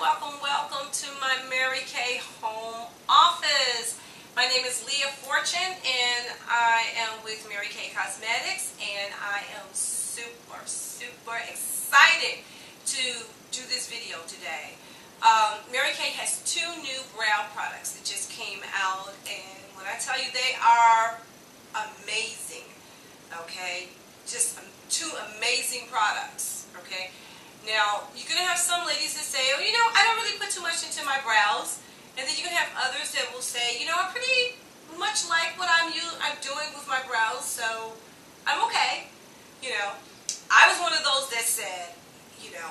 welcome to my Mary Kay home office. My name is Leah Fortune and I am with Mary Kay Cosmetics, and I am super excited to do this video today. Mary Kay has two new brow products that just came out, and when I tell you they are amazing, okay, just two amazing products, okay. Now, you're going to have some ladies that say, oh, you know, I don't really put too much into my brows. And then you're going to have others that will say, you know, I pretty much like what I'm doing with my brows, so I'm okay. You know, I was one of those that said, you know,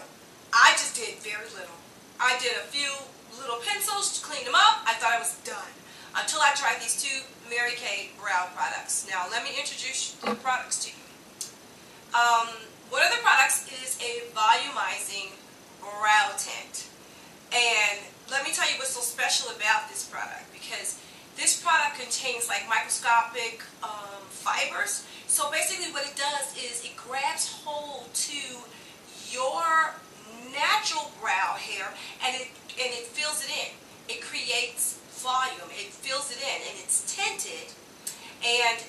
I just did very little. I did a few little pencils, cleaned them up, I thought I was done. Until I tried these two Mary Kay brow products. Now, let me introduce the products to you. One of the products is a volumizing brow tint. And let me tell you what's so special about this product, because this product contains like microscopic fibers. So basically what it does is it grabs hold to your natural brow hair and it fills it in. It creates volume. It fills it in, and it's tinted. And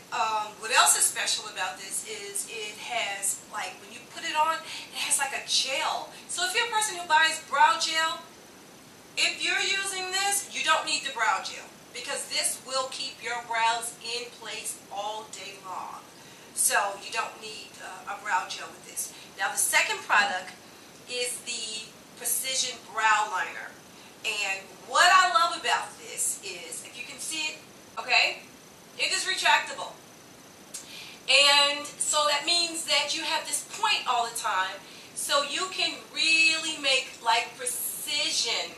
what else is special about this is it has, like, when you put it on, it has like a gel. So if you're a person who buys brow gel, if you're using this, you don't need the brow gel, because this will keep your brows in place all day long. So you don't need a brow gel with this. Now the second product is the Precision Brow Liner. And what I love about this is, if you can see it, okay, it is retractable. And so that means that you have this point all the time, so you can really make like precision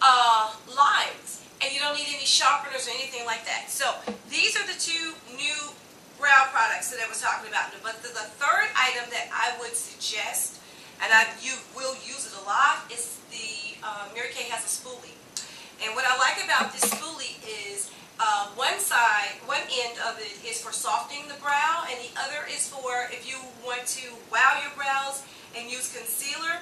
lines, and you don't need any sharpeners or anything like that. So these are the two new brow products that I was talking about. But the third item that I would suggest, and you will use it a lot, is the Mary Kay has a spoolie. And what I like about this spoolie is one end of it is for softening the brow, and the other is for if you want to wow your brows and use concealer.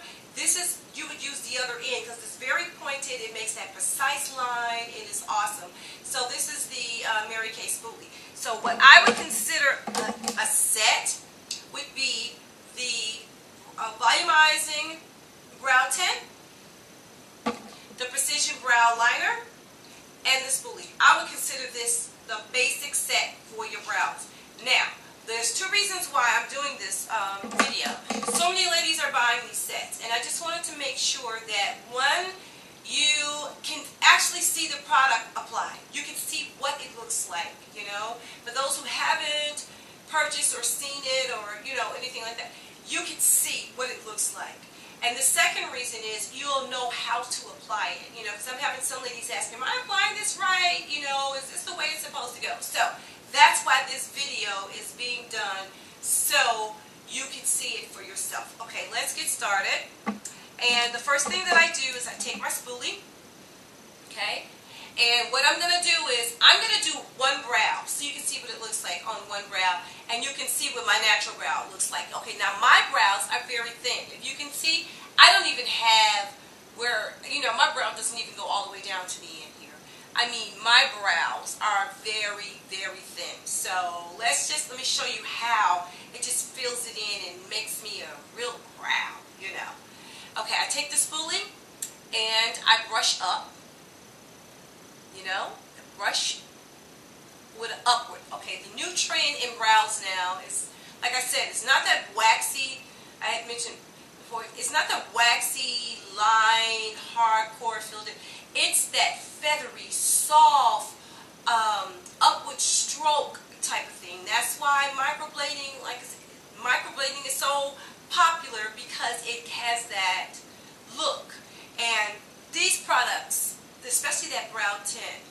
You would use the other end because it's very pointed. It makes that precise line. It is awesome. So this is the Mary Kay spoolie. So what I would consider a set would be the volumizing brow tint, the Precision Brow Liner, and the spoolie. I would consider this the basic set for your brows. Now, there's two reasons why I'm doing this video. So many ladies are buying these sets, and I just wanted to make sure that, one, you can actually see the product applied. You can see what it looks like, you know. For those who haven't purchased or seen it or, you know, anything like that, you can see what it looks like. And the second reason is you'll know how to apply it. You know, because I'm having some ladies ask, am I applying this right? You know, is this the way it's supposed to go? So that's why this video is being done, so you can see it for yourself. Okay, let's get started. And the first thing that I do is I take my spoolie, okay? And what I'm going to do is I'm going to do one brow, so you can see what it looks like on one brow, and you can see what my natural brow looks like. Okay, now my brows are very thin. If you can see, I don't even have where, you know, my brow doesn't even go all the way down to the end here. I mean, my brows are very thin. So let me show you how it just fills it in and makes me a real brow, you know. Okay, I take the spoolie and I brush up. You know, brush with an upward. Okay, the new trend in brows now is, like I said, it's not that waxy. I had mentioned before, it's not the waxy, line, hardcore filled in. It's that feathery, soft, upward stroke type of thing. That's why microblading, like I said, microblading is so popular, because it has that look. And these products, especially that brow tint,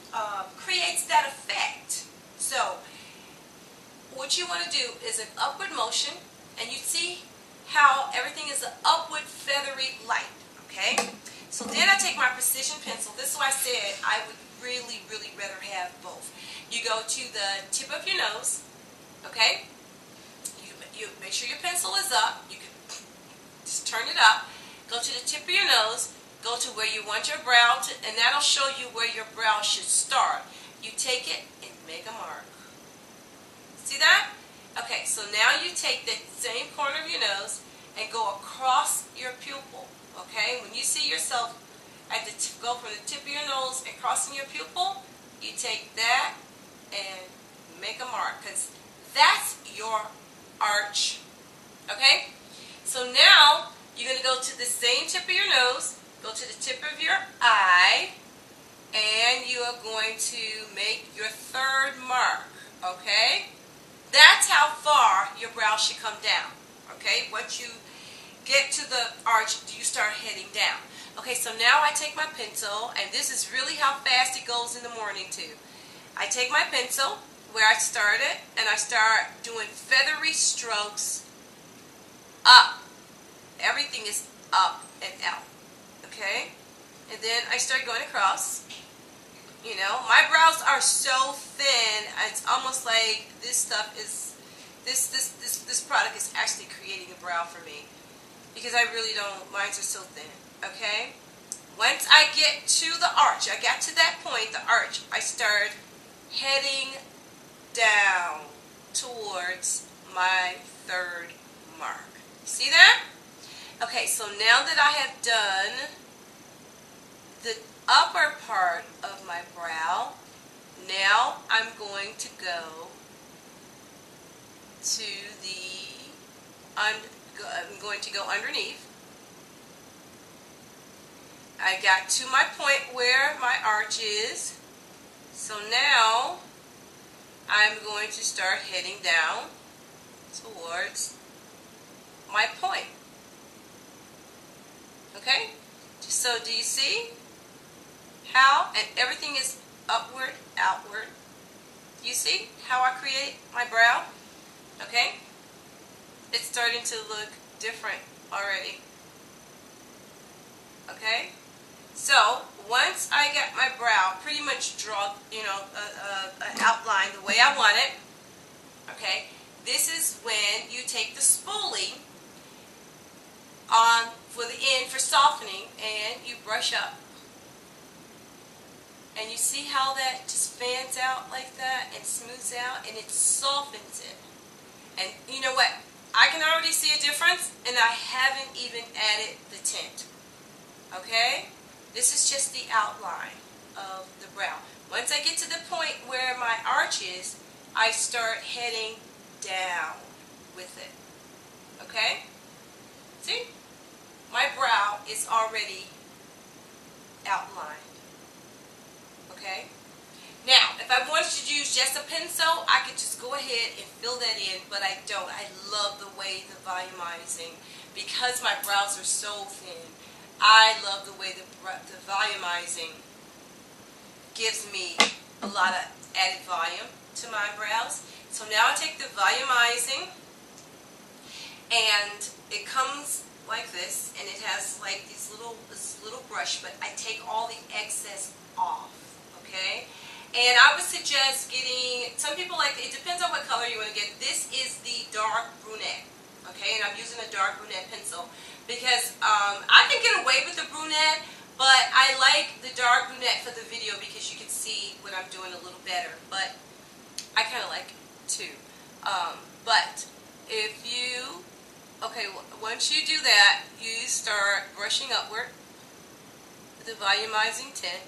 creates that effect. So what you want to do is an upward motion, and you see how everything is an upward feathery light, okay? So then I take my precision pencil. This is why I said I would really rather have both. You go to the tip of your nose, okay? You make sure your pencil is up. You can just turn it up. Go to the tip of your nose, go to where you want your brow to, and that'll show you where your brow should start. You take it and make a mark. See that? Okay, so now you take the same corner of your nose and go across your pupil. Okay, when you see yourself at the go from the tip of your nose and crossing your pupil, you take that and make a mark, because that's your arch. Okay, so now you're going to go to the same tip of your nose, go to the tip of your eye, and you are going to make your third mark. Okay, that's how far your brow should come down. Okay, once you get to the arch, you start heading down. Okay, so now I take my pencil, and this is really how fast it goes in the morning too. I take my pencil where I started, and I start doing feathery strokes up. Everything is up and out. Okay, and then I start going across. You know, my brows are so thin, it's almost like this stuff is, this product is actually creating a brow for me, because I really don't, mine are so thin. Okay, once I get to the arch, I got to that point, the arch, I start heading down towards my third mark. See that? Okay, so now that I have done the upper part of my brow, now I'm going to go to I'm going to go underneath. I got to my point where my arch is, so now I'm going to start heading down towards my point. Okay, so do you see how, and everything is upward, outward. You see how I create my brow? Okay, it's starting to look different already. Okay, so once I get my brow pretty much draw, you know, an outline the way I want it. Okay, this is when you take the spoolie on for the end for softening, and you brush up. And you see how that just fans out like that and smooths out, and it softens it. And you know what? I can already see a difference, and I haven't even added the tint. Okay? This is just the outline of the brow. Once I get to the point where my arch is, I start heading down with it. Okay? See? My brow is already outlined. Okay? Now, if I wanted to use just a pencil, I could just go ahead and fill that in, but I don't. I love the way the volumizing, because my brows are so thin, I love the way the volumizing gives me a lot of added volume to my brows. So now I take the volumizing, and it comes like this, and it has like this little brush, but I take all the excess off. Okay, and I would suggest getting, some people like, it depends on what color you want to get. This is the dark brunette, okay, and I'm using a dark brunette pencil because I can get away with the brunette, but I like the dark brunette for the video because you can see what I'm doing a little better, but I kind of like it too. But if you, okay, once you do that, you start brushing upward with the volumizing tint.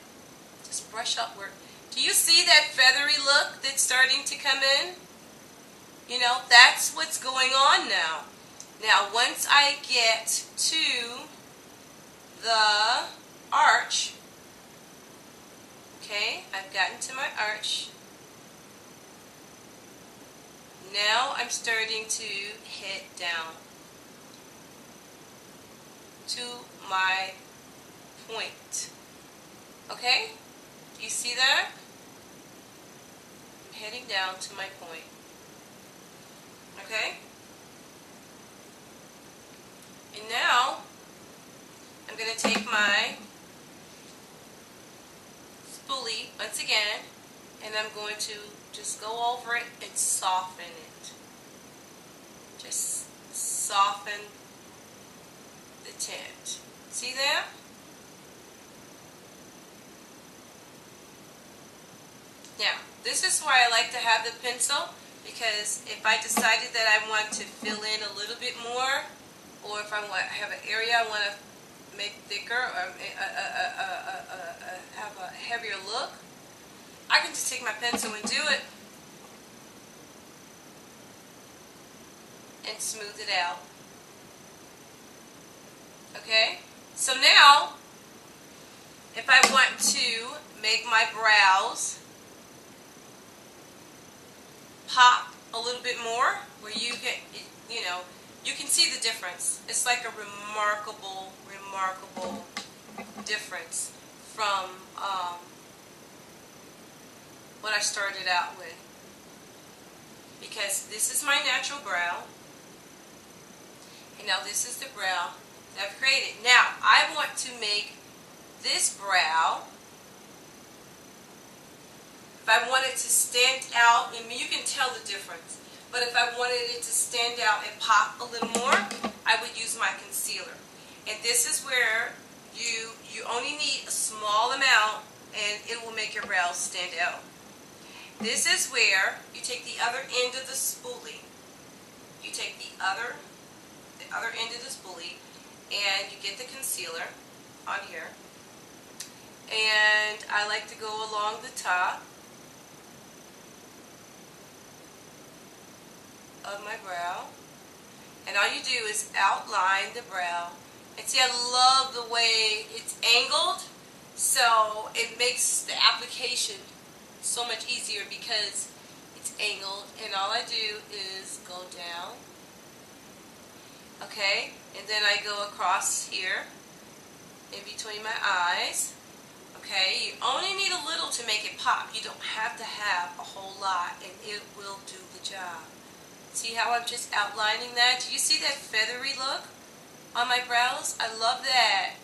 Just brush upward. Do you see that feathery look that's starting to come in? You know, that's what's going on now. Now, once I get to the arch, okay, I've gotten to my arch. Now I'm starting to head down to my point. Okay? Do you see that? I'm heading down to my point. Okay? And now, I'm going to take my spoolie once again, and I'm going to just go over it and soften it. Just soften the tint. See that? Now, this is why I like to have the pencil, because if I decided that I want to fill in a little bit more, or if I have an area I want to make thicker or have a heavier look, I can just take my pencil and do it and smooth it out. Okay? So now, if I want to make my brows pop a little bit more, where you can, you know, you can see the difference. It's like a remarkable difference from what I started out with. Because this is my natural brow, and now this is the brow that I've created. Now, I want to make this brow, if I want it to stand out, I mean, you can tell the difference, but if I wanted it to stand out and pop a little more, I would use my concealer. And this is where you only need a small amount, and it will make your brows stand out. This is where you take the other end of the spoolie. You take the other end of the spoolie, and you get the concealer on here. And I like to go along the top of my brow. And all you do is outline the brow. And see, I love the way it's angled, so it makes the application so much easier because it's angled. And all I do is go down. Okay, and then I go across here in between my eyes. Okay, you only need a little to make it pop. You don't have to have a whole lot, and it will do the job. See how I'm just outlining that? Do you see that feathery look on my brows? I love that.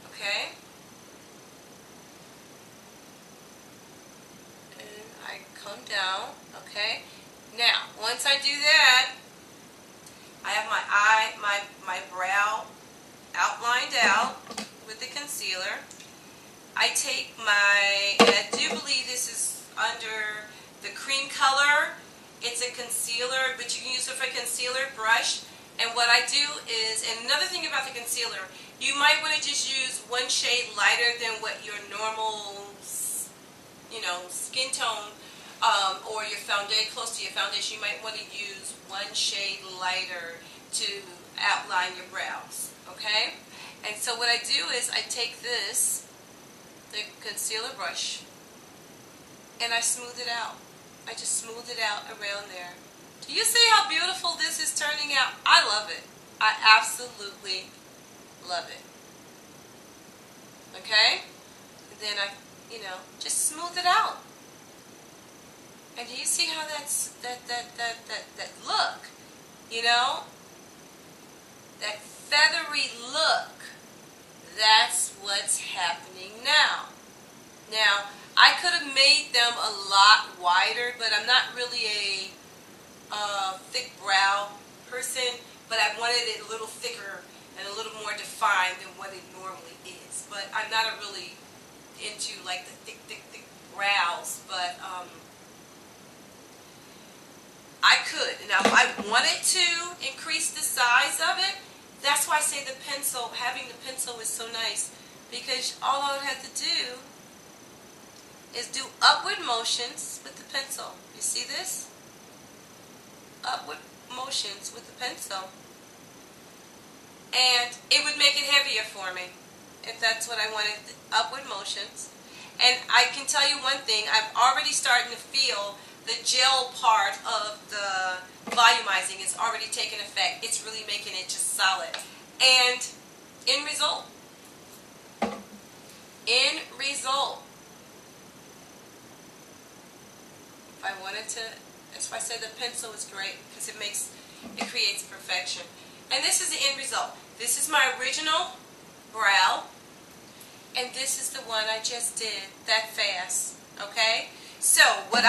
Okay. And I come down, okay. Now, once I do that, I have my eye, my brow outlined out with the concealer. I take my, and I do believe this is under the cream color. It's a concealer, but you can use it for a concealer brush. And what I do is, and another thing about the concealer, you might want to just use one shade lighter than what your normal, you know, skin tone, or your foundation, close to your foundation. You might want to use one shade lighter to outline your brows, okay? And so what I do is I take this, the concealer brush, and I smooth it out. I just smooth it out around there. Do you see how beautiful this is turning out? I love it. I absolutely love it. Okay? And then I, you know, just smooth it out. And do you see how that's that look? You know? That feathery look. That's what's happening now. Now, I could have made them a lot wider, but I'm not really a thick brow person, but I wanted it a little thicker and a little more defined than what it normally is. But I'm not really into like the thick brows, but I could. Now, if I wanted to increase the size of it, that's why I say the pencil, having the pencil is so nice, because all I would have to do is do upward motions with the pencil. You see this? Upward motions with the pencil. And it would make it heavier for me, if that's what I wanted, upward motions. And I can tell you one thing, I'm already starting to feel the gel part of the volumizing is already taking effect. It's really making it just solid. And end result, if I wanted to, that's why I said the pencil is great, because it creates perfection. And this is the end result. This is my original brow, and this is the one I just did that fast. Okay. So what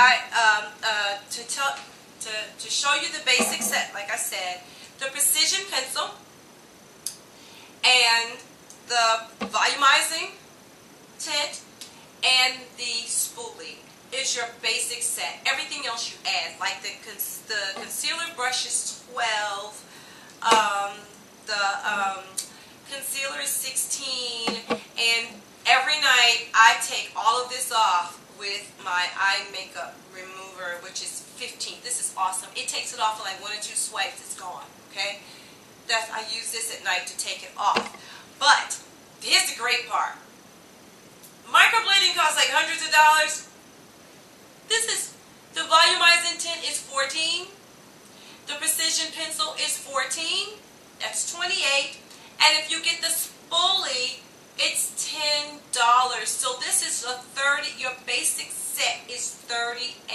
to show you the basic set, like I said, the precision pencil and the volumizing tint and the spoolie is your basic set. Everything else you add, like the concealer brush is 12, the concealer is 16, and every night I take all of this off with my eye makeup remover, which is 15. This is awesome. It takes it off in like 1 or 2 swipes. It's gone. Okay, I use this at night to take it off. But here's the great part. Microblading costs like hundreds of dollars. This is the volumizing tint is 14. The precision pencil is 14. That's 28. And if you get the spoolie, it's $10. So this is a 30. Your basic set is $38.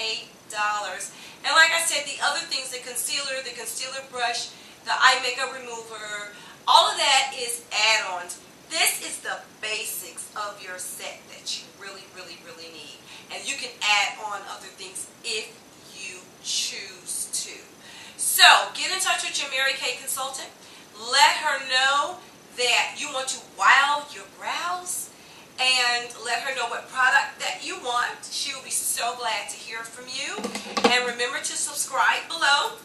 And like I said, the other things, the concealer brush, the eye makeup remover, all of that is add-ons. This is the basics of your set that you really, really, really need. And you can add on other things if you choose to. So, get in touch with your Mary Kay consultant. Let her know that you want to wow your brows, and let her know what product that you want. She will be so glad to hear from you. And remember to subscribe below.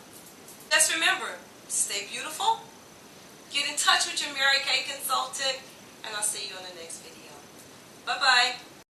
Just remember, stay beautiful. Get in touch with your Mary Kay consultant, and I'll see you in the next video. Bye-bye.